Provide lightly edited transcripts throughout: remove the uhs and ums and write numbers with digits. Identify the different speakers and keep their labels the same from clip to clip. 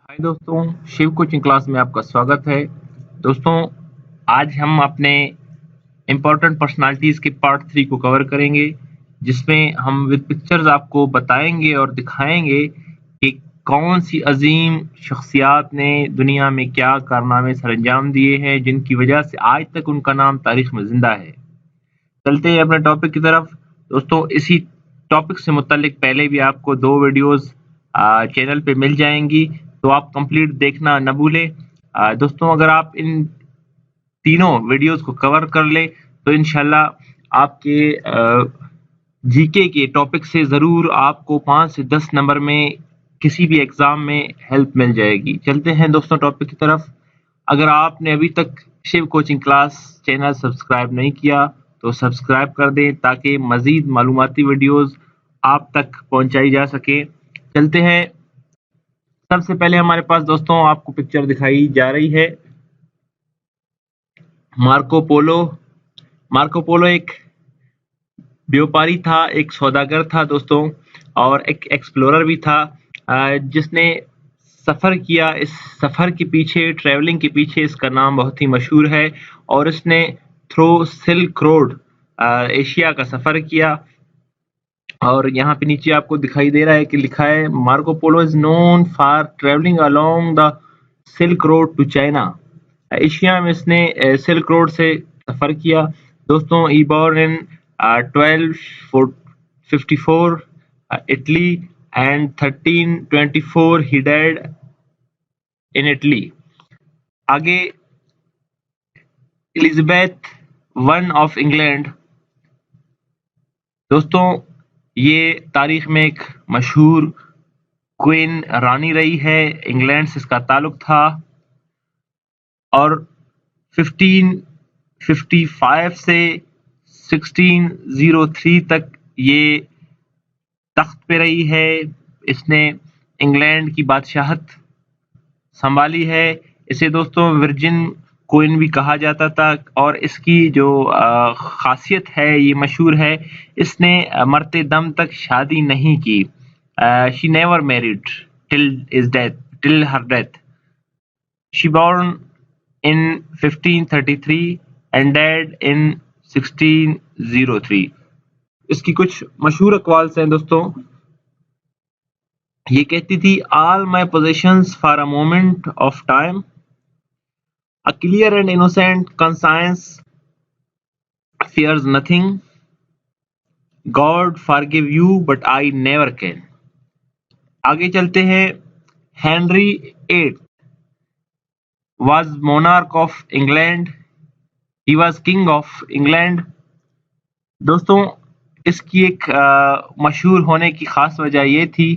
Speaker 1: हाय दोस्तों, Shiv coaching class में आपका स्वागत है। दोस्तों, आज हम अपने इम्पोर्टेंट पर्सनालिटीज़ के पार्ट 3 को कवर करेंगे, जिसमें हम विद पिक्चर्स आपको बताएंगे और दिखाएंगे कि कौन सी अजीम शख्सियात ने दुनिया में क्या कारनामे सरअंजाम दिए हैं, जिनकी वजह से आज तक उनका नाम तारीख में जिंदा है। चलते हैं अपने टॉपिक की तरफ। दोस्तों, इसी टॉपिक से मुतालिक पहले भी आपको 2 वीडियोस चैनल पे मिल जाएंगी, तो आप कंप्लीट देखना न भूलें। दोस्तों, अगर आप इन तीनों वीडियोस को कवर कर ले तो इंशाल्लाह आपके जीके के टॉपिक से ज़रूर आपको 5 से 10 नंबर में किसी भी एग्ज़ाम में हेल्प मिल जाएगी। चलते हैं दोस्तों टॉपिक की तरफ। अगर आपने अभी तक Shiv coaching class channel subscribe नहीं किया तो सब्सक्राइब कर दें, ताकि मज़ीद मालूमाती वीडियोस आप तक पहुंचाई जा सके। चलते हैं। सबसे पहले हमारे पास दोस्तों आपको पिक्चर दिखाई जा रही है मार्को पोलो एक व्यापारी था, एक सौदागर था दोस्तों, और एक एक्सप्लोरर भी था, जिसने सफ़र किया। इस सफ़र के पीछे, ट्रैवलिंग के पीछे इसका नाम बहुत ही मशहूर है, और इसने थ्रू सिल्क रोड एशिया का सफ़र किया। और यहाँ पे नीचे आपको दिखाई दे रहा है कि लिखा है Marco Polo is known for travelling along the silk road to China. Asia में इसने सिल्क रोड से सफ़र किया। दोस्तों, he born in 1254 Italy and 1324 he died in Italy. आगे एलिजाबेथ वन ऑफ इंग्लैंड। दोस्तों, ये तारीख में एक मशहूर क्वीन रानी रही है, इंग्लैंड से इसका ताल्लुक था, और 1555 से 1603 तक ये तख्त पे रही है। इसने इंग्लैंड की बादशाहत संभाली है। इसे दोस्तों वर्जिन क्वीन भी कहा जाता था, और इसकी जो खासियत है, ये मशहूर है, इसने मरते दम तक शादी नहीं की। She never married till her death. She born in 1533 and died in 1603. इसकी कुछ मशहूर अक़वाल हैं दोस्तों। ये कहती थी, all my possessions for a moment of time, a clear and innocent conscience fears nothing, God forgive you but I never can. आगे चलते हैं। Henry 8 was monarch of England. He was king of England. दोस्तों, इसकी एक मशहूर होने की खास वजह ये थी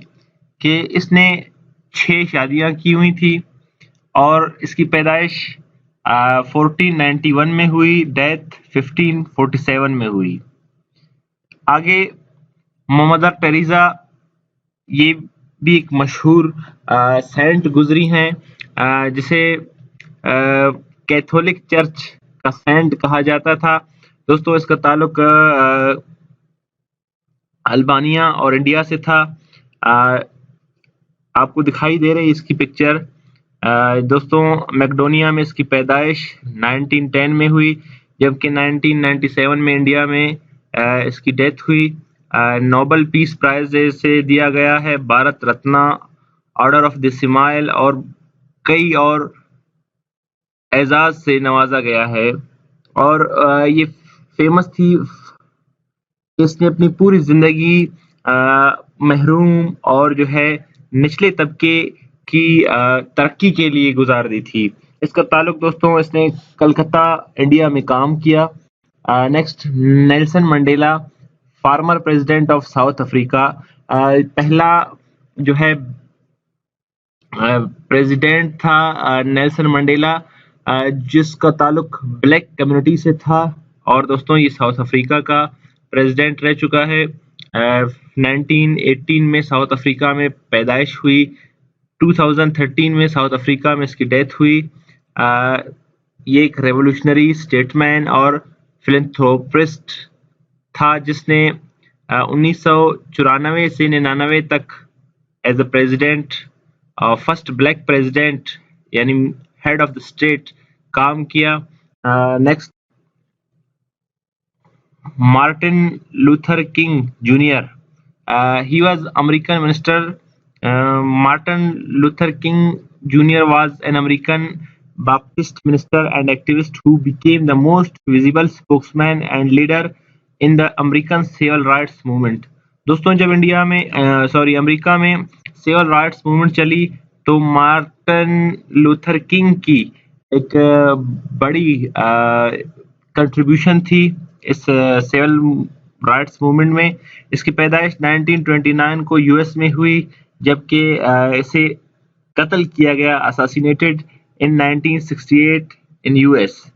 Speaker 1: कि इसने 6 शादियां की हुई थी, और इसकी पैदाइश 1491 में हुई, डेथ 1547 में हुई। आगे मदर टेरेसा, ये भी एक मशहूर सेंट गुजरी हैं, जिसे कैथोलिक चर्च का सेंट कहा जाता था। दोस्तों, इसका ताल्लुक अल्बानिया और इंडिया से था। आपको दिखाई दे रही इसकी पिक्चर। दोस्तों, मैकडोनिया में इसकी पैदाइश 1910 में हुई, जबकि 1997 में इंडिया में इसकी डेथ हुई। नोबेल पीस प्राइज से दिया गया है, Bharat Ratna, order of the smile और कई और एजाज से नवाजा गया है। और ये फेमस थी, इसने अपनी पूरी जिंदगी महरूम और जो है निचले तबके की तरक्की के लिए गुजार दी थी। इसका ताल्लुक दोस्तों, इसने कलकत्ता इंडिया में काम किया। Next, Nelson Mandela, farmer president of south Africa. पहला जो है प्रेसिडेंट था नेल्सन मंडेला, जिसका ताल्लुक ब्लैक कम्युनिटी से था, और दोस्तों ये साउथ अफ्रीका का प्रेसिडेंट रह चुका है। 1918 में साउथ अफ्रीका में पैदाइश हुई, 2013 में साउथ अफ्रीका में इसकी डेथ हुई। ये एक रेवोल्यूशनरी स्टेटमैन और फिलैंथ्रोपिस्ट था, जिसने 1994 से 99 तक as a president first black president यानी हेड ऑफ द स्टेट काम किया। Next Martin Luther King junior, he was American minister. Martin Luther King Jr. was an American Baptist minister and activist who became the most visible spokesman and leader in the American civil rights movement. दोस्तों जब America में civil rights movement चली तो Martin Luther king की एक बड़ी contribution थी इस सिविल राइट्स मूवमेंट में। इसकी पैदाइश 1929 को यूएस में हुई, जबकि इसे कत्ल किया गया, असैसिनेटेड इन 1968 इन यूएस।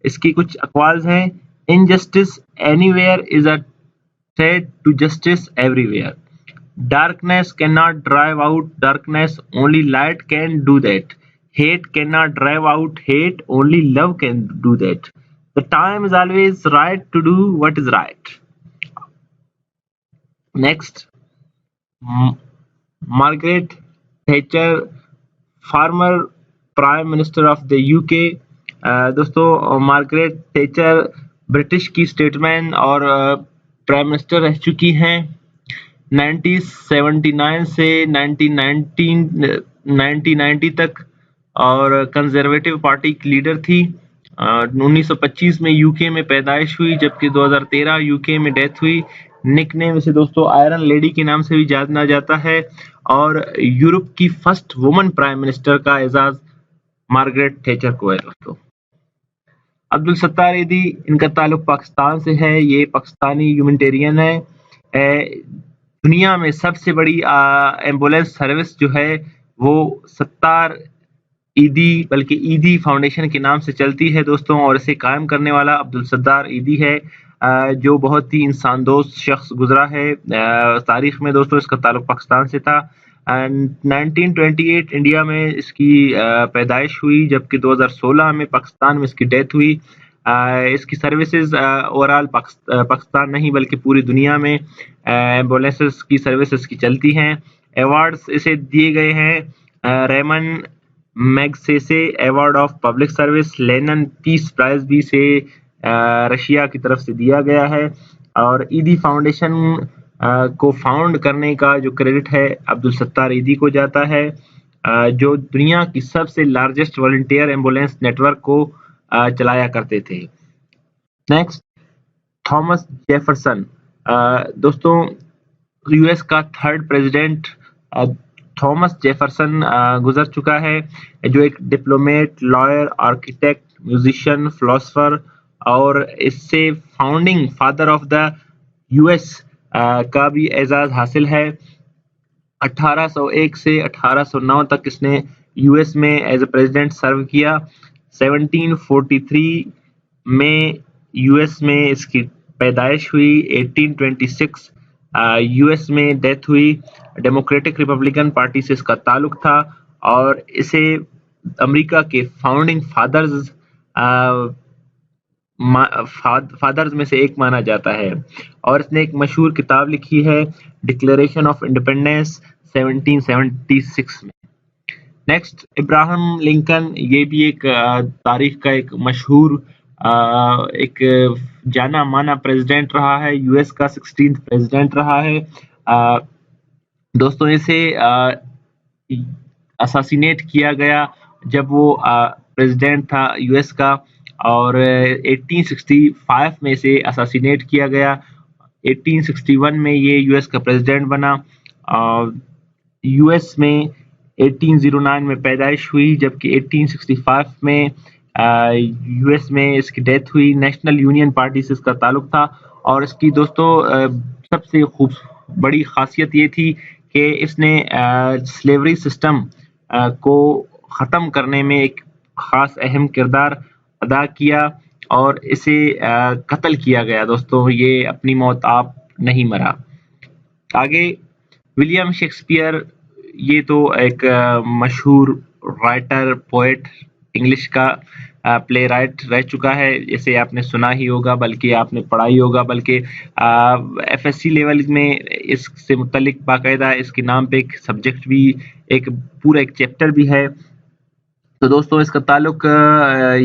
Speaker 1: इसकी कुछ अक़वाल्स हैं: injustice anywhere is a threat to justice everywhere, darkness cannot drive out darkness, only light can do that, hate cannot drive out hate, only love can do that, the time is always right to do what is right. Next, Margaret Thatcher, former Prime Minister of the UK. दोस्तों Margaret Thatcher British की statesman और prime minister रह चुकी हैं 1979 से 1990 तक और conservative party की लीडर थी। 1925 में यूके में पैदाइश हुई, जबकि 2013 यूके में डेथ हुई। निकनेम इसे दोस्तों आयरन लेडी के नाम से भी जाना जाता है और यूरोप की फर्स्ट वुमन प्राइम मिनिस्टर का एजाज मार्गरेट थैचर को है। दोस्तों अब्दुल सत्तार ईदी, इनका ताल्लुक पाकिस्तान से है, ये पाकिस्तानी ह्यूमैनिटेरियन है। दुनिया में सबसे बड़ी एम्बुलेंस सर्विस जो है वो सत्तार ईदी बल्कि ईदी फाउंडेशन के नाम से चलती है दोस्तों, और इसे कायम करने वाला अब्दुल सत्तार ईदी है, जो बहुत ही इंसान दोस्त शख्स गुजरा है तारीख में। दोस्तों इसका ताल्लुक पाकिस्तान से था। 1928 इंडिया में इसकी पैदाइश हुई, जबकि 2016 में पाकिस्तान में इसकी डेथ हुई। इसकी सर्विसेज ओवरऑल पाकिस्तान नहीं बल्कि पूरी दुनिया में एम्बुलेंसेस की सर्विसेज की चलती हैं। अवार्ड्स इसे दिए गए हैं: Ramon Magsaysay award of public service, Lenin peace prize भी से रशिया की तरफ से दिया गया है, और ईदी फाउंडेशन को फाउंड करने का जो क्रेडिट है अब्दुल सत्तार ईदी को जाता है, जो दुनिया की सबसे लार्जेस्ट वॉलंटियर एम्बुलेंस नेटवर्क को चलाया करते थे। नेक्स्ट, थॉमस जेफरसन, दोस्तों यूएस का थर्ड प्रेसिडेंट थॉमस जेफरसन गुजर चुका है, जो एक diplomat, lawyer, architect, musician, philosopher और इससे founding father of the US का भी एजाज हासिल है। 1801 से 1809 तक इसने यूएस में एज ए प्रेसिडेंट सर्व किया। 1743 में यूएस में इसकी पैदाइश हुई। 1826 यूएस में डेथ हुई। डेमोक्रेटिक रिपब्लिकन पार्टी से इसका ताल्लुक था और इसे अमेरिका के फाउंडिंग फादर्स में से एक माना जाता है, और इसने एक मशहूर किताब लिखी है डिक्लेरेशन ऑफ इंडिपेंडेंस 1776 में। नेक्स्ट, इब्राहिम लिंकन, ये भी एक तारीख का एक मशहूर एक जाना माना प्रेसिडेंट रहा है, यूएस का 16th प्रेसिडेंट रहा है। दोस्तों इसे असैसिनेट किया गया जब वो प्रेसिडेंट था यूएस का, और 1865 में इसे असैसिनेट किया गया। 1861 में ये यूएस का प्रेसिडेंट बना। यूएस में 1809 में पैदाइश हुई, जबकि 1865 में यूएस में इसकी डेथ हुई। नेशनल यूनियन पार्टी से इसका ताल्लुक था, और इसकी दोस्तों सबसे बड़ी खासियत ये थी कि इसने स्लेवरी सिस्टम को ख़त्म करने में एक ख़ास अहम किरदार अदा किया, और इसे कत्ल किया गया। दोस्तों ये अपनी मौत आप नहीं मरा। आगे, विलियम शेक्सपियर, ये तो एक मशहूर राइटर, पोएट इंग्लिश का प्ले राइट रह चुका है, जैसे आपने सुना ही होगा, बल्कि आपने पढ़ा ही होगा, बल्कि एफएससी लेवल में इससे मुतल्लिक बाकायदा इसके नाम पे एक सब्जेक्ट भी, एक पूरा एक चैप्टर भी है। तो दोस्तों इसका ताल्लुक,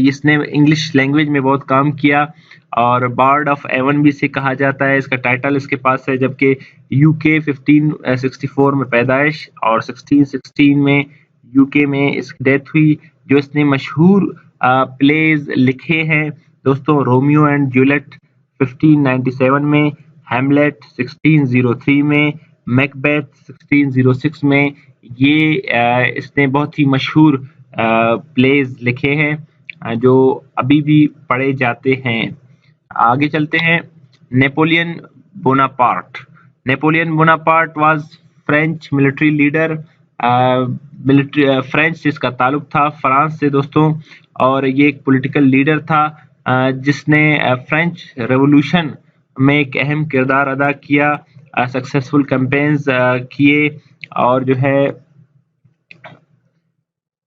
Speaker 1: इसने इंग्लिश लैंग्वेज में बहुत काम किया और बर्ड ऑफ एवन भी इसे कहा जाता है, इसका टाइटल इसके पास है। जबकि यूके 1564 में पैदाइश और 1616 में यूके में इसकी डेथ हुई। जो इसने मशहूर प्लेज लिखे हैं दोस्तों, रोमियो एंड जूलियट 1597 में, हैमलेट 1603 में, मैकबेथ 1606 में। ये इसने बहुत ही मशहूर प्लेज लिखे हैं जो अभी भी पढ़े जाते हैं। आगे चलते हैं। Napoleon Bonaparte. Napoleon Bonaparte was French military leader. French से इसका ताल्लुक था, फ्रांस से दोस्तों, और ये एक पॉलिटिकल लीडर था जिसने फ्रेंच रेवोल्यूशन में एक अहम किरदार अदा किया, सक्सेसफुल कैंपेन्स किए, और जो है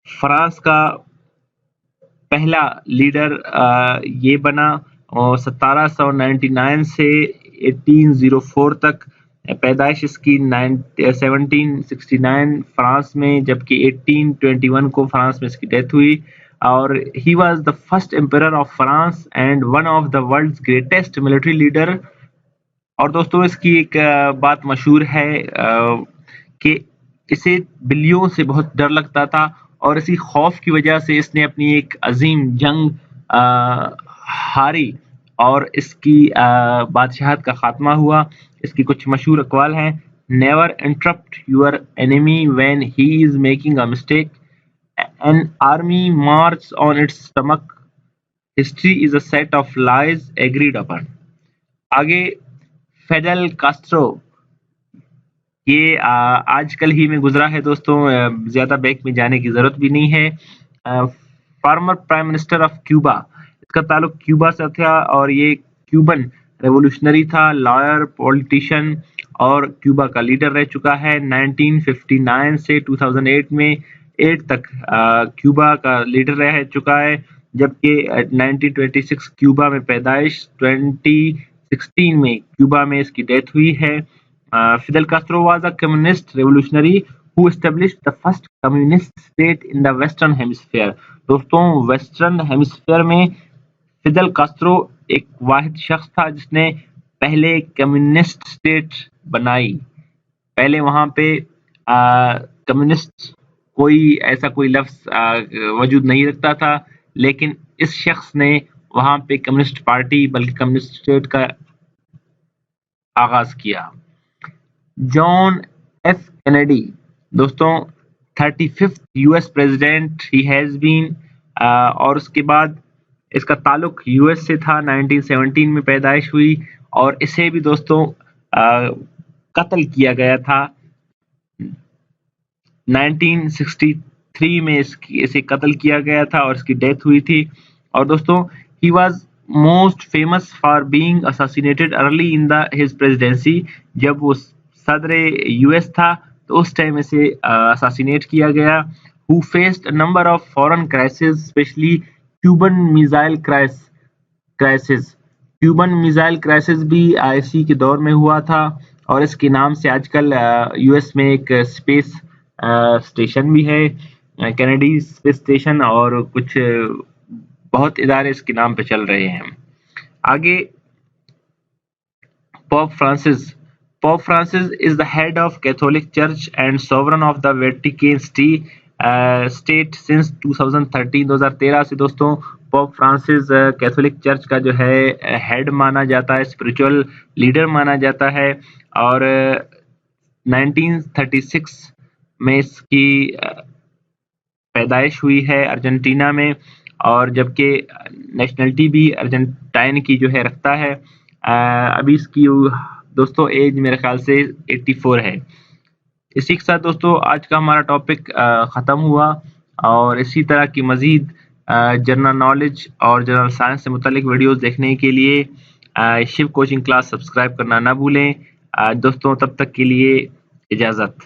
Speaker 1: फ्रांस का पहला लीडर ये बना। और 1799 से 1804 तक पैदाइश इसकी 1769 फ्रांस में, जबकि 1821 को फ्रांस में इसकी डेथ हुई। और he was the first emperor of France and one of the world's greatest military leader. और दोस्तों इसकी एक बात मशहूर है कि इसे बिल्लियों से बहुत डर लगता था, और इसी खौफ की वजह से इसने अपनी एक अजीम जंग हारी और इसकी बादशाहत का खात्मा हुआ। इसकी कुछ मशहूर अक़वाल हैं। Never interrupt your enemy when he is making a mistake, an army march on its stomach, history is a set of lies agreed upon. आगे फिडेल कास्ट्रो, ये आजकल ही में गुजरा है दोस्तों, ज्यादा बैक में जाने की जरूरत भी नहीं है। Former prime minister of Cuba, इसका ताल्लुक क्यूबा से था और ये क्यूबन रेवोल्यूशनरी था, लॉयर, पॉलिटिशियन और क्यूबा का लीडर रह चुका है। 1959 से 2008 में 8 तक क्यूबा का लीडर रह चुका है, जबकि 1926 क्यूबा में पैदाइश, 2016 में क्यूबा में इसकी डेथ हुई है। Fidel Castro was a communist revolutionary who established the first communist state in the Western Hemisphere। दोस्तों वेस्टर्न हेमिस्फीयर में फिदेल कास्ट्रो एक वाहिद शख्स था जिसने पहले कम्युनिस्ट स्टेट बनाई। पहले वहां पे कम्युनिस्ट कोई लफ्ज वजूद नहीं रखता था, लेकिन इस शख्स ने वहां पे कम्युनिस्ट पार्टी बल्कि कम्युनिस्ट स्टेट का आगाज किया। जॉन एफ कैनेडी, दोस्तों 35th US president he has been, और उसके बाद इसका ताल्लुक यूएस से था। 1917 में पैदाइश हुई और इसे भी दोस्तों कत्ल किया गया था। 1963 में इसे कत्ल किया गया था और इसकी डेथ हुई थी। और दोस्तों he was most famous for being assassinated early in his presidency. जब वो सदर यूएस था तो उस टाइम इसे असैसिनेट किया गया। Who faced a number of foreign crisis, specially Cuban missile crisis. Cuban missile crisis भी इसी के दौर में हुआ था और इसके नाम से आजकल यूएस में एक स्पेस स्टेशन भी है, कैनेडी स्पेस स्टेशन, और कुछ बहुत इदारे इसके नाम पे चल रहे हैं। आगे pope Francis. Pope Francis is the head of Catholic Church and sovereign of the Vatican state since 2013। 2013 से दोस्तों पोप फ्रांसिस कैथोलिक चर्च का जो है हेड माना जाता है, स्पिरिचुअल लीडर माना जाता है, और 1936 में इसकी पैदाइश हुई है अर्जेंटीना में, और जबकि नेशनलिटी भी अर्जेंटाइन की जो है रखता है। अभी इसकी दोस्तों एज मेरे ख्याल से 84 है। इसी के साथ दोस्तों आज का हमारा टॉपिक ख़त्म हुआ, और इसी तरह की मज़ीद जनरल नॉलेज और जनरल साइंस से मुतालिक वीडियोस देखने के लिए शिव कोचिंग क्लास सब्सक्राइब करना ना भूलें। दोस्तों तब तक के लिए इजाज़त।